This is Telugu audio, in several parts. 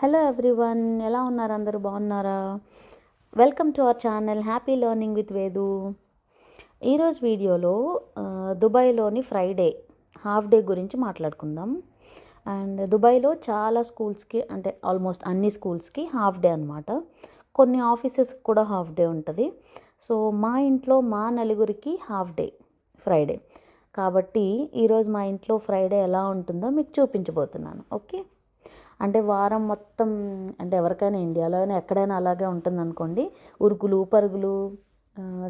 హలో ఎవ్రీవన్, ఎలా ఉన్నారు? అందరూ బాగున్నారా? Welcome to our channel happy learning with Vedu. ఈరోజు వీడియోలో దుబాయ్లోని ఫ్రైడే హాఫ్ డే గురించి మాట్లాడుకుందాం. అండ్ దుబాయ్లో చాలా స్కూల్స్కి, అంటే ఆల్మోస్ట్ అన్ని స్కూల్స్కి హాఫ్ డే అనమాట. కొన్ని ఆఫీసెస్కి కూడా హాఫ్ డే ఉంటుంది. సో మా ఇంట్లో మా నలుగురికి హాఫ్ డే ఫ్రైడే. కాబట్టి ఈరోజు మా ఇంట్లో ఫ్రైడే ఎలా ఉంటుందో మీకు చూపించబోతున్నాను. ఓకే, అంటే వారం మొత్తం, అంటే ఎవరికైనా ఇండియాలో అయినా ఎక్కడైనా అలాగే ఉంటుందనుకోండి. ఉరుకులు పరుగులు,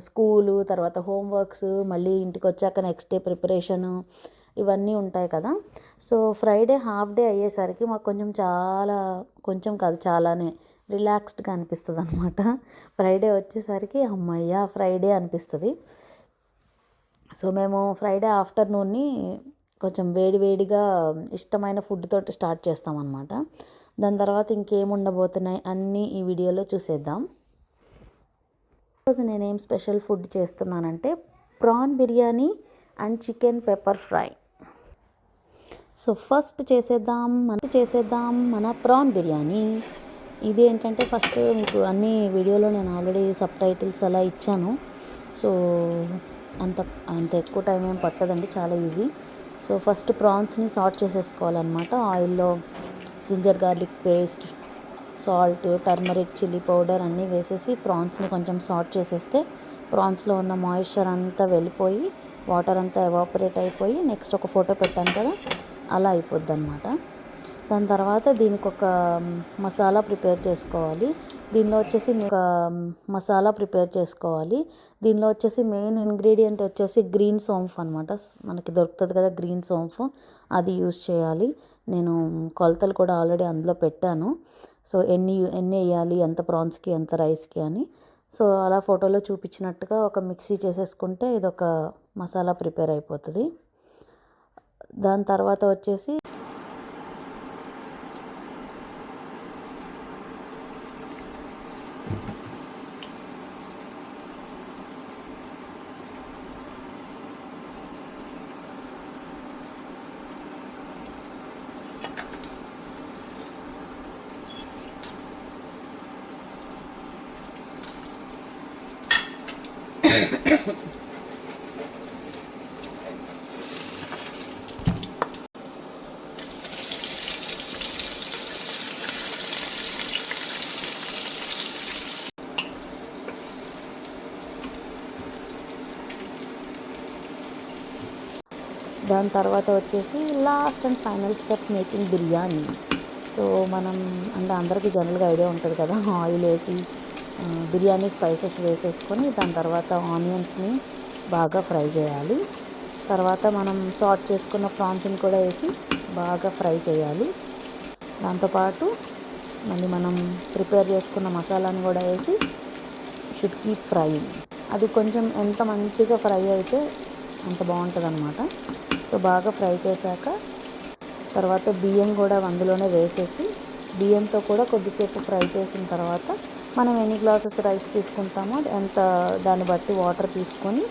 స్కూలు, తర్వాత హోంవర్క్స్, మళ్ళీ ఇంటికి వచ్చాక నెక్స్ట్ డే ప్రిపరేషను, ఇవన్నీ ఉంటాయి కదా. సో ఫ్రైడే హాఫ్ డే అయ్యేసరికి మాకు కొంచెం కాదు చాలానే రిలాక్స్డ్గా అనిపిస్తుంది అనమాట. ఫ్రైడే వచ్చేసరికి అమ్మయ్య ఫ్రైడే అనిపిస్తుంది. సో మేము ఫ్రైడే ఆఫ్టర్నూన్ని కొంచెం వేడివేడిగా ఇష్టమైన ఫుడ్ తోటి స్టార్ట్ చేస్తామన్నమాట. దాని తర్వాత ఇంకేం ఉండబోతున్నాయి అన్నీ ఈ వీడియోలో చూసేద్దాం. ఈరోజు నేనేం స్పెషల్ ఫుడ్ చేస్తున్నానంటే prawn biryani and chicken pepper fry. So first చేసేద్దాం మన ప్రాన్ బిర్యానీ. ఇది ఏంటంటే ఫస్ట్ మీకు అన్ని వీడియోలో నేను ఆల్రెడీ సబ్ టైటిల్స్ అలా ఇచ్చాను. సో అంత ఎక్కువ టైం ఏం పట్టదండి, చాలా ఈజీ. సో ఫస్ట్ ప్రాన్స్ని సార్ట్ చేసేసుకోవాలన్నమాట. ఆయిల్లో ginger garlic paste, salt, turmeric, chilli powder అన్నీ వేసేసి ప్రాన్స్ని కొంచెం సార్ట్ చేసేస్తే ప్రాన్స్లో ఉన్న మాయిశ్చర్ అంతా వెళ్ళిపోయి వాటర్ అంతా ఎవాపరేట్ అయిపోయి నెక్స్ట్ ఒక ఫోటో పెట్టాను కదా, అలా అయిపోద్ది అనమాట. దాని తర్వాత దీనికి ఒక మసాలా ప్రిపేర్ చేసుకోవాలి. దీనిలో వచ్చేసి మెయిన్ ఇంగ్రీడియంట్ వచ్చేసి గ్రీన్ సోంఫ్ అనమాట. మనకి దొరుకుతుంది కదా గ్రీన్ సోంఫ్, అది యూజ్ చేయాలి. నేను కొలతలు కూడా ఆల్రెడీ అందులో పెట్టాను. సో ఎన్ని వేయాలి, ఎంత ప్రాన్స్కి ఎంత రైస్కి అని. సో అలా ఫోటోలో చూపించినట్టుగా ఒక మిక్సీ చేసేసుకుంటే ఇదొక మసాలా ప్రిపేర్ అయిపోతుంది. దాని తర్వాత వచ్చేసి దాని తర్వాత వచ్చేసి last and final step making biryani. So మనం అంటే అందరికీ జనరల్గా ఐడియా ఉంటుంది కదా, ఆయిల్ వేసి బిర్యానీ స్పైసెస్ వేసేసుకొని దాని తర్వాత ఆనియన్స్ని బాగా ఫ్రై చేయాలి. తర్వాత మనం సార్ట్ చేసుకున్న ప్రాన్స్ని కూడా వేసి బాగా ఫ్రై చేయాలి. దాంతోపాటు మళ్ళీ మనం ప్రిపేర్ చేసుకున్న మసాలాని కూడా వేసి షుడ్ కీప్ ఫ్రైయింగ్. అది కొంచెం ఎంత మంచిగా ఫ్రై అయితే అంత బాగుంటుంది అనమాట. సో బాగా ఫ్రై చేశాక తర్వాత బియ్యం కూడా అందులోనే వేసేసి బియ్యంతో కూడా కొద్దిసేపు ఫ్రై చేసిన తర్వాత మనం ఎన్ని గ్లాసెస్ రైస్ తీసుకుంటామో ఎంత దాన్ని బట్టి వాటర్ తీసుకొని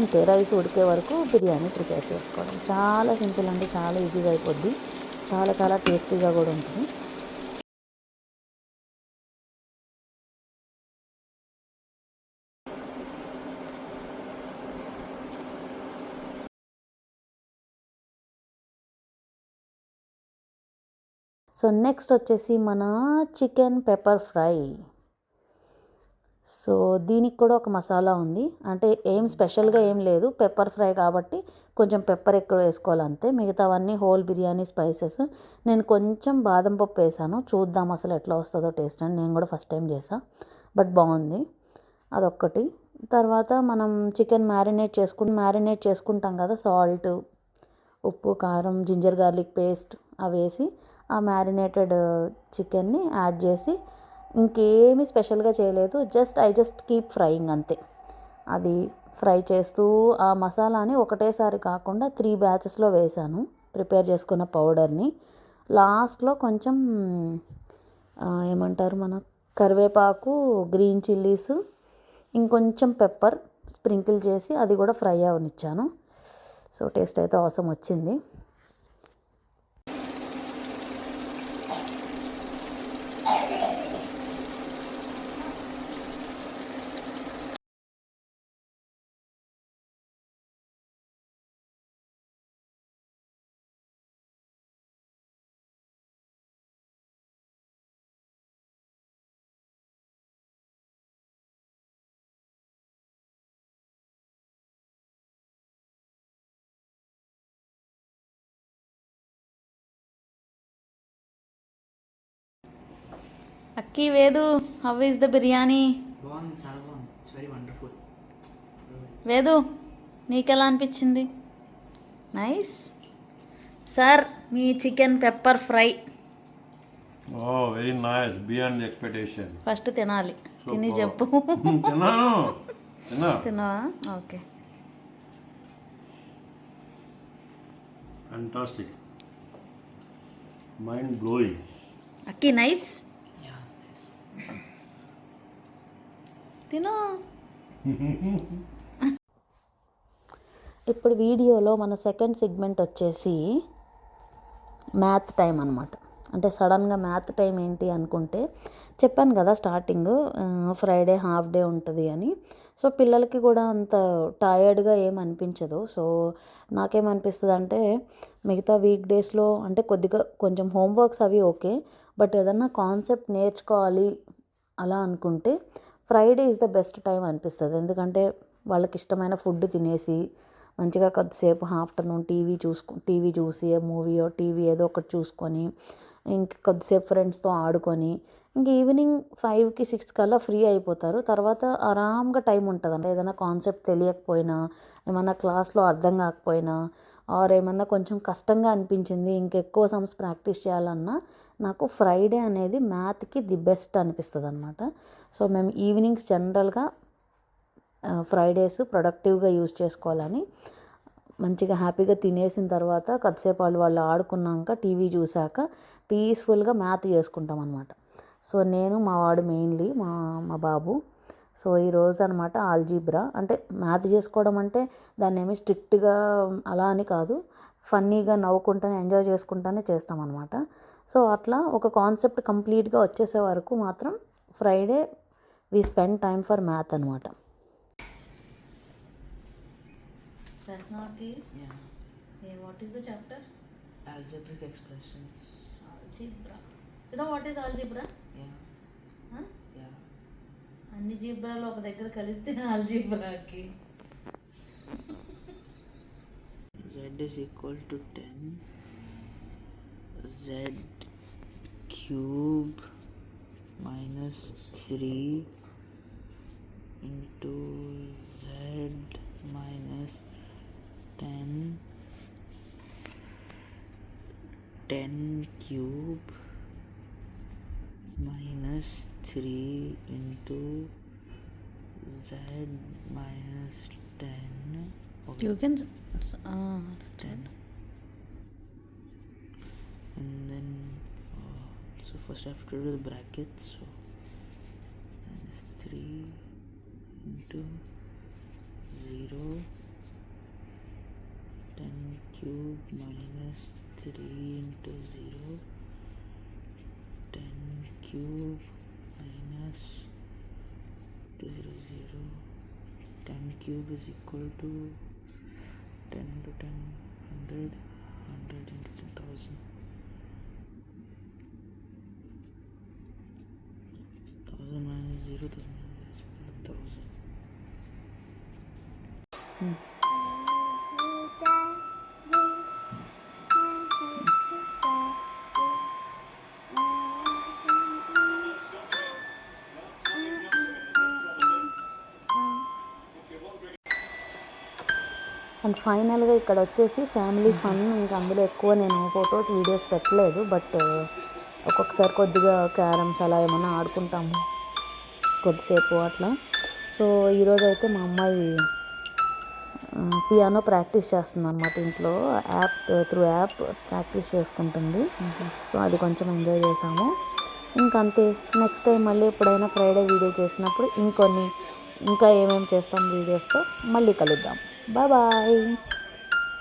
అంతే, రైస్ ఉడికే వరకు బిర్యానీ ప్రిపేర్ చేసుకోవడం. చాలా సింపుల్ అండి, చాలా ఈజీగా అయిపోద్ది, చాలా చాలా టేస్టీగా కూడా ఉంటుంది. సో నెక్స్ట్ వచ్చేసి మన చికెన్ పెప్పర్ ఫ్రై. సో దీనికి కూడా ఒక మసాలా ఉంది, అంటే ఏం స్పెషల్గా ఏం లేదు, పెప్పర్ ఫ్రై కాబట్టి కొంచెం పెప్పర్ ఎక్కువ వేసుకోవాలంతే. మిగతావన్నీ హోల్ బిర్యానీ స్పైసెస్. నేను కొంచెం బాదం పప్పు వేసాను, చూద్దాం అసలు ఎట్లా వస్తుందో టేస్ట్ అని. నేను కూడా ఫస్ట్ టైం చేసా, బట్ బాగుంది. అదొక్కటి. తర్వాత మనం చికెన్ మ్యారినేట్ చేసుకుంటాం కదా, సాల్ట్, ఉప్పు, కారం, జింజర్ గార్లిక్ పేస్ట్ అవి వేసి ఆ మ్యారినేటెడ్ చికెన్ని యాడ్ చేసి ఇంకేమీ స్పెషల్గా చేయలేదు, ఐ జస్ట్ కీప్ ఫ్రైయింగ్ అంతే. అది ఫ్రై చేస్తూ ఆ మసాలాని ఒకటేసారి కాకుండా 3 బ్యాచెస్లో వేసాను ప్రిపేర్ చేసుకున్న పౌడర్ని. లాస్ట్లో కొంచెం ఏమంటారు మన కరివేపాకు, గ్రీన్ చిల్లీస్, ఇంకొంచెం పెప్పర్ స్ప్రింకిల్ చేసి అది కూడా ఫ్రై అవనిచ్చాను. సో టేస్ట్ అయితే అవసరం వచ్చింది. Akki Vedu, how is the biryani? బాగుంది, చాలా బాగుంది. It's very wonderful. వేదు, నీకెలా అనిపించింది? నైస్. సార్, మీ chicken pepper fry. Oh very nice, beyond expectation. First తినాలి, తిని చెప్పు. తిన్నాను. తిన్నావా? Okay. Fantastic, mind blowing. Akki nice. Yeah, nice. తిను. ఇప్పుడు వీడియోలో మన సెకండ్ సెగ్మెంట్ వచ్చేసి మ్యాథ్ టైం అనమాట. అంటే సడన్గా మ్యాథ్ టైం ఏంటి అనుకుంటే, చెప్పాను కదా స్టార్టింగ్ ఫ్రైడే హాఫ్ డే ఉంటుంది అని. సో పిల్లలకి కూడా అంత టయర్డ్గా ఏం అనిపించదు. సో నాకేమనిపిస్తుంది అంటే, మిగతా వీక్ డేస్లో అంటే కొంచెం హోంవర్క్స్ అవి ఓకే, బట్ ఏదన్నా కాన్సెప్ట్ నేర్చుకోవాలి అలా అనుకుంటే Friday is the best time అనిపిస్తుంది. ఎందుకంటే వాళ్ళకి ఇష్టమైన ఫుడ్ తినేసి మంచిగా కొద్దిసేపు ఆఫ్టర్నూన్ టీవీ చూసి మూవీయో టీవీ ఏదో ఒకటి చూసుకొని ఇంక కొద్దిసేపు ఫ్రెండ్స్తో ఆడుకొని ఇంక ఈవినింగ్ 5కి 6 కల్లా ఫ్రీ అయిపోతారు. తర్వాత ఆరాంగా టైం ఉంటుంది. అంటే ఏదైనా కాన్సెప్ట్ తెలియకపోయినా, ఏమన్నా క్లాస్లో అర్థం కాకపోయినా, ఆర్ ఏమన్నా కొంచెం కష్టంగా అనిపించింది, ఇంకెక్కువ సమ్స్ ప్రాక్టీస్ చేయాలన్నా నాకు ఫ్రైడే అనేది మ్యాథ్కి ది బెస్ట్ అనిపిస్తుంది అనమాట. సో మేము ఈవినింగ్స్ జనరల్గా ఫ్రైడేస్ ప్రొడక్టివ్గా యూజ్ చేసుకోవాలని మంచిగా హ్యాపీగా తినేసిన తర్వాత కొద్దిసేపు వాళ్ళు ఆడుకున్నాక టీవీ చూశాక పీస్ఫుల్గా మ్యాథ్ చేసుకుంటాం అనమాట. సో నేను మా వాడు మెయిన్లీ మా బాబు. సో ఈరోజు అనమాట ఆల్జీబ్రా. అంటే మ్యాథ్ చేసుకోవడం అంటే దాన్ని ఏమి స్ట్రిక్ట్గా అలా అని కాదు, ఫన్నీగా నవ్వుకుంటానే ఎంజాయ్ చేసుకుంటానే చేస్తామన్నమాట. సో అట్లా ఒక కాన్సెప్ట్ కంప్లీట్గా వచ్చేసే వరకు మాత్రం Friday we spend time for math అనమాట. What is the chapter? Algebraic expressions. Algebra. You know what is algebra? Yeah. అన్ని జీబ్రాలు ఒక దగ్గర కలిస్తే ఆల్జీబ్రాకి. Z is equal to 10 Z cube minus 3 into Z minus 10 cube minus 3 into Z minus 10. Okay. You can 10. And then so first I have to do the brackets. So minus 3 into 0, 10 cube minus 3 into 0, 10 cube minus 2 0 0. 10 cube is equal to 10 into 10, 100, 100 into 10,000. 1000 minus 0, 1000. And ఫైనల్గా ఇక్కడ వచ్చేసి ఫ్యామిలీ ఫన్. ఇంకా అందులో ఎక్కువ నేను ఫొటోస్ వీడియోస్ పెట్టలేదు, బట్ ఒక్కొక్కసారి కొద్దిగా క్యారమ్స్ అలా ఏమైనా ఆడుకుంటాము కొద్దిసేపు అట్లా. సో ఈరోజు అయితే మా అమ్మాయి పియానో ప్రాక్టీస్ చేస్తుంది అనమాట. ఇంట్లో త్రూ యాప్ ప్రాక్టీస్ చేసుకుంటుంది. సో అది కొంచెం ఎంజాయ్ చేసాము. ఇంకంతే. నెక్స్ట్ టైం మళ్ళీ ఎప్పుడైనా ఫ్రైడే వీడియో చేసినప్పుడు ఇంకా ఏమేమి చేస్తాం వీడియోస్తో మళ్ళీ కలుద్దాం. బాయ్.